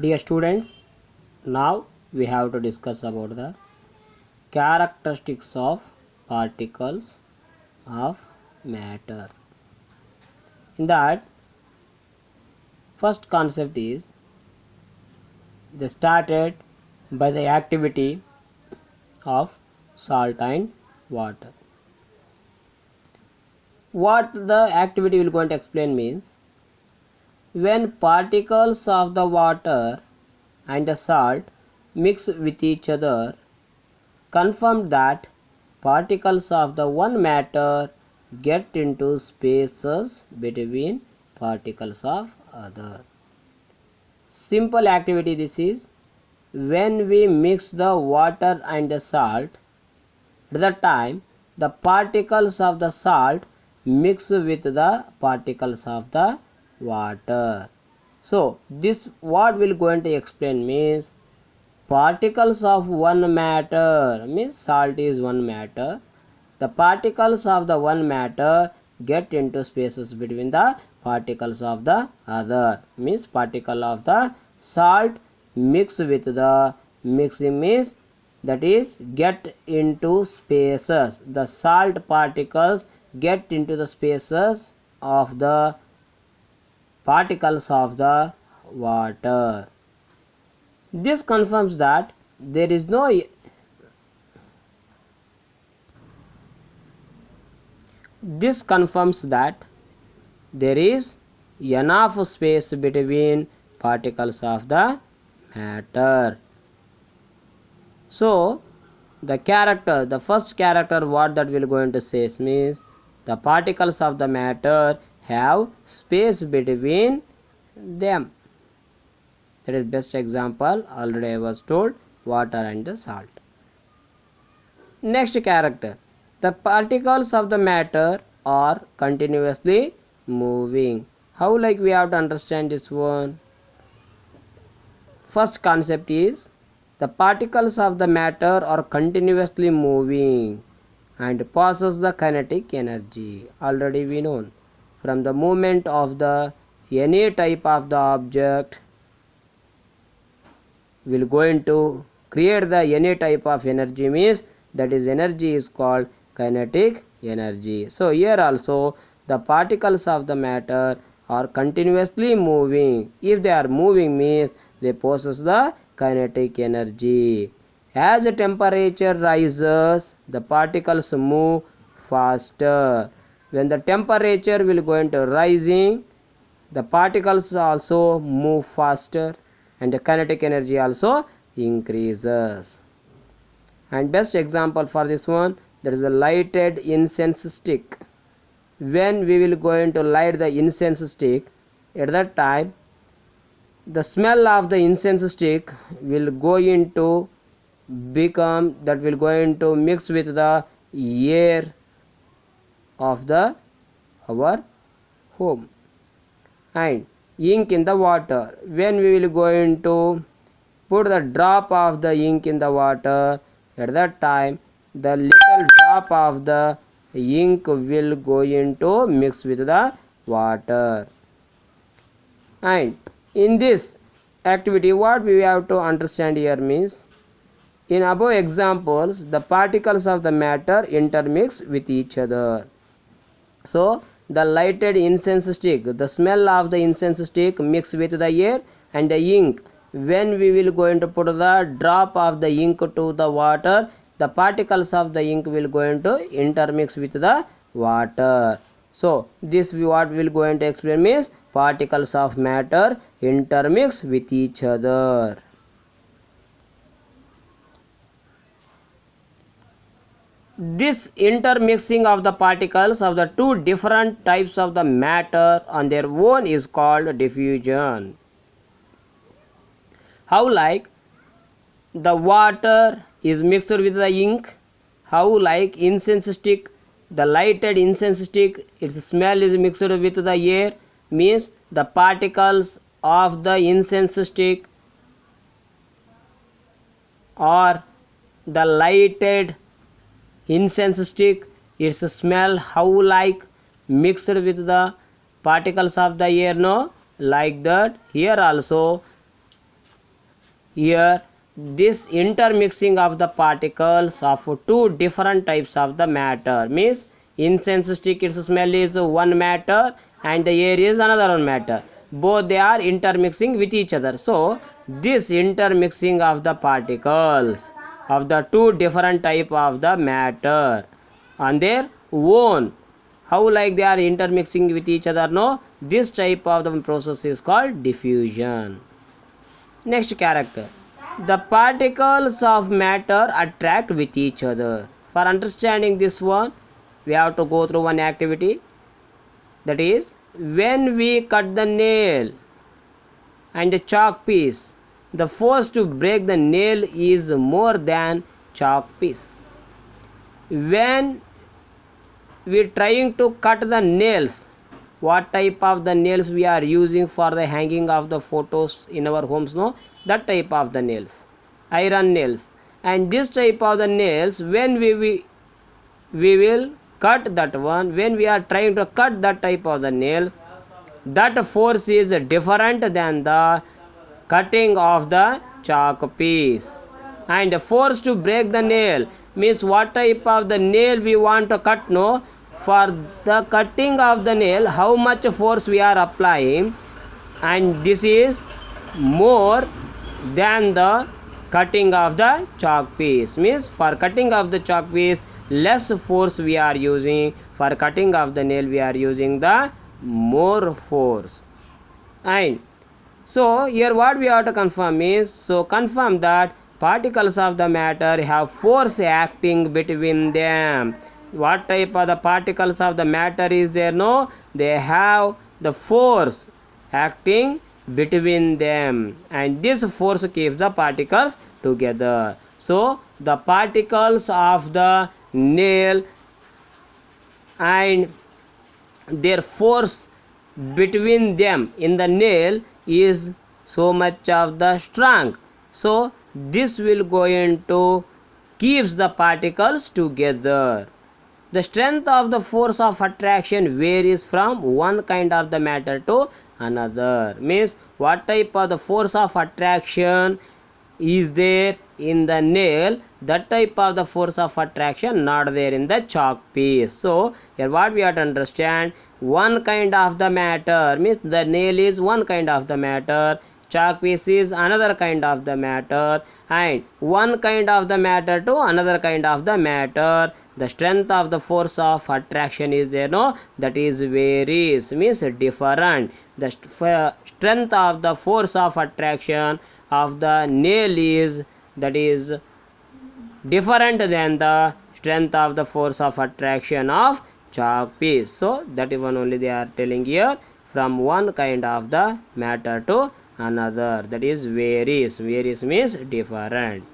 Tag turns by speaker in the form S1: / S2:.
S1: Dear students, now we have to discuss about the characteristics of particles of matter. In that, first concept is they started by the activity of salt and water. What the activity will going to explain means, when particles of the water and the salt mix with each other, confirm that particles of the one matter get into spaces between particles of other. Simple activity this is, when we mix the water and the salt, at the time the particles of the salt mix with the particles of the water. So this what will going to explain means, particles of one matter means salt is one matter. The particles of the one matter get into spaces between the particles of the other, means particle of the salt mix with the mixing means that is get into spaces. The salt particles get into the spaces of the particles of the water. This confirms that there is no this confirms that there is enough space between particles of the matter. So the first character what that will going to say means, the particles of the matter have space between them. That is best example already I was told, water and the salt. Next character, the particles of the matter are continuously moving. How like we have to understand this one? First concept is, the particles of the matter are continuously moving and passes the kinetic energy. Already we know, from the movement of the any type of the object will going to create the any type of energy means that is energy is called kinetic energy. So here also the particles of the matter are continuously moving. If they are moving means they possess the kinetic energy. As the temperature rises, the particles move faster. When the temperature will going to rising, the particles also move faster and the kinetic energy also increases. And best example for this one, there is a lighted incense stick. When we will going to light the incense stick, at that time the smell of the incense stick will go into become that will going to mix with the air of the our home. And ink in the water, when we will going to put the drop of the ink in the water, at that time the little drop of the ink will go into mix with the water. And in this activity what we have to understand here means, in above examples the particles of the matter intermix with each other. So the lighted incense stick, the smell of the incense stick mix with the air and the ink. When we will going to put the drop of the ink to the water, the particles of the ink will going to intermix with the water. So this what will going to explain means, particles of matter intermix with each other. This intermixing of the particles of the two different types of the matter on their own is called diffusion. How like the water is mixed with the ink, how like incense stick, the lighted incense stick, its smell is mixed with the air, means the particles of the incense stick or the lighted incense stick, its smell how like mixed with the particles of the air, no, like that here also Here this intermixing of the particles of two different types of the matter means incense stick, its smell is one matter and the air is another one matter. Both they are intermixing with each other. So this intermixing of the particles of the two different type of the matter on their own, how like they are intermixing with each other, no, this type of the process is called diffusion. Next character, the particles of matter attract with each other. For understanding this one, we have to go through one activity, that is when we cut the nail and the chalk piece, the force to break the nail is more than chalk piece. When we trying to cut the nails, what type of the nails we are using for the hanging of the photos in our homes, no, that type of the nails, iron nails. And this type of the nails, when we will cut that one, when we are trying to cut that type of the nails, that force is different than the cutting of the chalk piece. And force to break the nail means what type of the nail we want to cut, no, for the cutting of the nail how much force we are applying, and this is more than the cutting of the chalk piece. Means for cutting of the chalk piece less force we are using, for cutting of the nail we are using the more force. And so here what we have to confirm is, so confirm that particles of the matter have force acting between them. What type of the particles of the matter is there, no, they have the force acting between them, and this force keeps the particles together. So the particles of the nail and their force between them in the nail is so much of the strong, so this will go into keeps the particles together. The strength of the force of attraction varies from one kind of the matter to another. Means what type of the force of attraction is there in the nail, that type of the force of attraction not there in the chalk piece. So here what we have to understand, one kind of the matter means the nail is one kind of the matter, chalk piece is another kind of the matter, and one kind of the matter to another kind of the matter, the strength of the force of attraction is there, no, that is varies means different. The strength of the force of attraction of the nail is, that is different than the strength of the force of attraction of chalk piece. So that is one only they are telling here, from one kind of the matter to another, that is varies means different.